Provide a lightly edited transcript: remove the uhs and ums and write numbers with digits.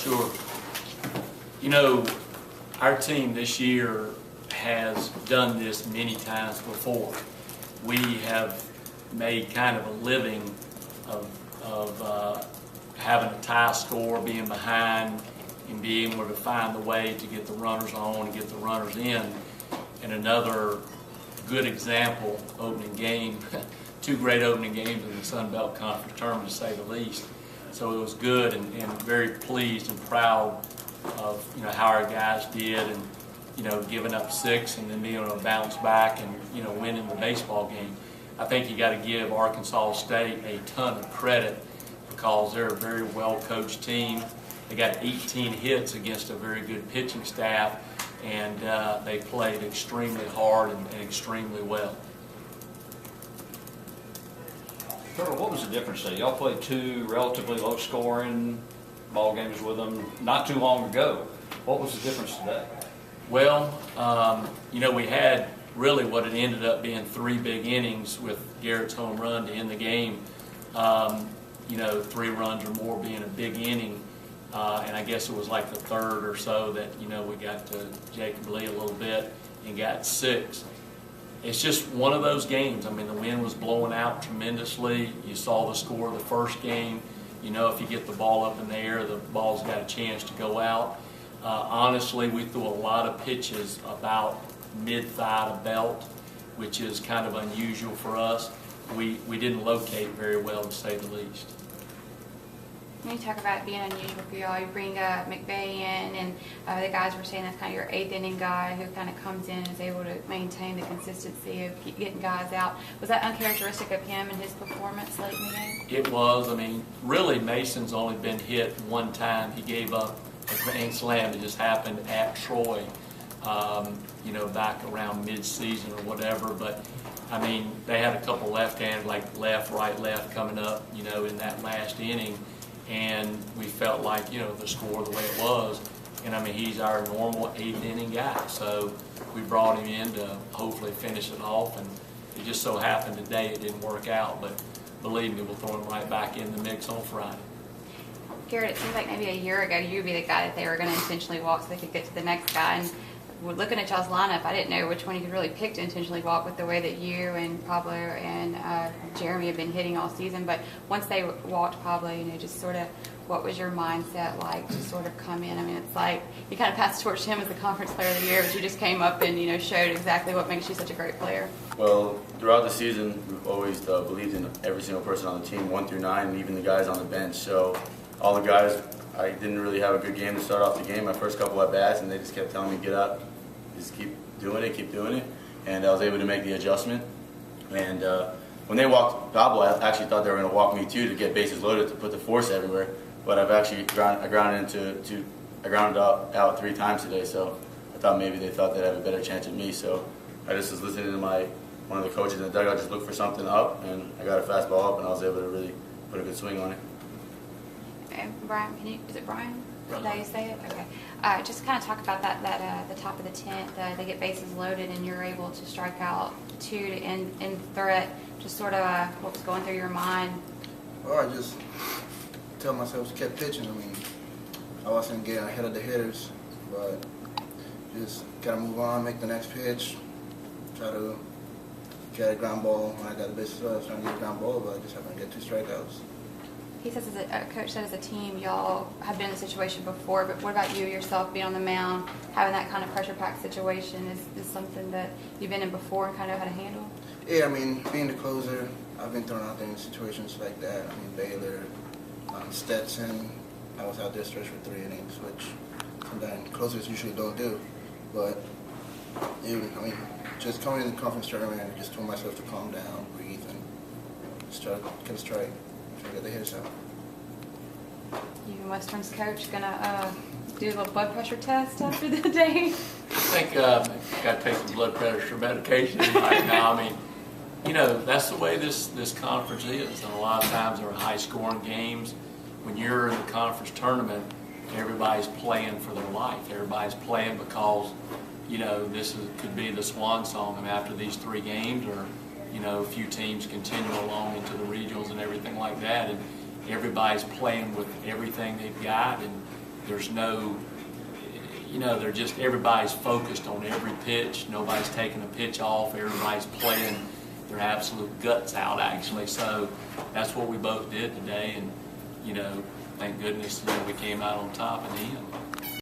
sure. You know, our team this year has done this many times before. We have made kind of a living of having a tie score, being behind, and being able to find the way to get the runners on and get the runners in. And another good example, opening game, two great opening games in the Sun Belt Conference Tournament, to say the least. So it was good, and very pleased and proud of how our guys did, and giving up 6 and then being able to bounce back and winning the baseball game. I think you got to give Arkansas State a ton of credit because they're a very well coached team. They got 18 hits against a very good pitching staff, and they played extremely hard and extremely well. Trevor, what was the difference today? Y'all played 2 relatively low-scoring ball games with them not too long ago. What was the difference today? Well, we had really what it ended up being 3 big innings with Garrett's home run to end the game. 3 runs or more being a big inning. And I guess it was like the 3rd or so that, we got to Jacob Lee a little bit and got 6. It's just one of those games. I mean, the wind was blowing out tremendously. You saw the score of the first game. If you get the ball up in the air, the ball's got a chance to go out. Honestly, we threw a lot of pitches about mid-thigh to belt, which is kind of unusual for us. We didn't locate very well, to say the least. When you talk about it being unusual for y'all, you bring McVay in, and the guys were saying that's kind of your 8th inning guy who kind of comes in and is able to maintain the consistency of keep getting guys out. Was that uncharacteristic of him and his performance late in the game? It was. I mean, really, Mason's only been hit one time. He gave up a grand slam. It just happened at Troy, back around mid-season or whatever. But, I mean, they had a couple left-handed, like left, right, left coming up, in that last inning. And we felt like, the score the way it was. And, I mean, he's our normal 8th inning guy. So we brought him in to hopefully finish it off. And it just so happened today it didn't work out. But believe me, we'll throw him right back in the mix on Friday. Garrett, it seems like maybe a year ago you would be the guy that they were going to intentionally walk so they could get to the next guy. And looking at y'all's lineup, I didn't know which one you could really pick to intentionally walk with the way that you and Pablo and Jeremy have been hitting all season. But once they walked Pablo, just sort of what was your mindset like to sort of come in? I mean, it's like you kind of passed the torch to him as the conference player of the year, but you just came up and, showed exactly what makes you such a great player. Well, throughout the season, we've always believed in every single person on the team, 1 through 9, and even the guys on the bench. So all the guys, I didn't really have a good game to start off the game, my first couple at bats, and they just kept telling me, get up, just keep doing it. And I was able to make the adjustment. And when they walked Pablo, I actually thought they were going to walk me too to get bases loaded to put the force everywhere. But I've actually grounded out 3 times today, so I thought maybe they thought they'd have a better chance at me. So I just was listening to one of the coaches in the dugout just look for something up, and I got a fastball up, and I was able to really put a good swing on it. And Bryam, is it Bryam? Is that how you say it? Okay. Just kind of talk about that the top of the 10th. They get bases loaded, and you're able to strike out 2 to end threat. Just sort of what was going through your mind? Well, I just tell myself to keep pitching. I mean, I wasn't getting ahead of the hitters, but just gotta move on, make the next pitch, try to get a ground ball. When I got the bases loaded, I was trying to get a ground ball, but I just happened to get 2 strikeouts. He says, Coach said, as a team, y'all have been in a situation before, but what about you yourself being on the mound, having that kind of pressure-packed situation? Is something that you've been in before and kind of know how to handle? Yeah, I mean, being the closer, I've been thrown out there in situations like that. I mean, Baylor, Stetson, I was out there stretched for 3 innings, which sometimes closers usually don't do. But, just coming in the conference tournament, I just told myself to calm down, breathe, and just try to get a strike. Get the hitters out. You and Western's coach gonna do a little blood pressure test after the day? I think got to take some blood pressure medication right now. I mean, that's the way this conference is. And a lot of times there are high-scoring games. When you're in the conference tournament, everybody's playing for their life. Everybody's playing because, this could be the swan song. I mean, after these 3 games, or a few teams continue along into the regionals and everything like that, and everybody's playing with everything they've got, and there's no, they're just, everybody's focused on every pitch. Nobody's taking a pitch off. Everybody's playing their absolute guts out, actually. So that's what we both did today, and thank goodness we came out on top in the end.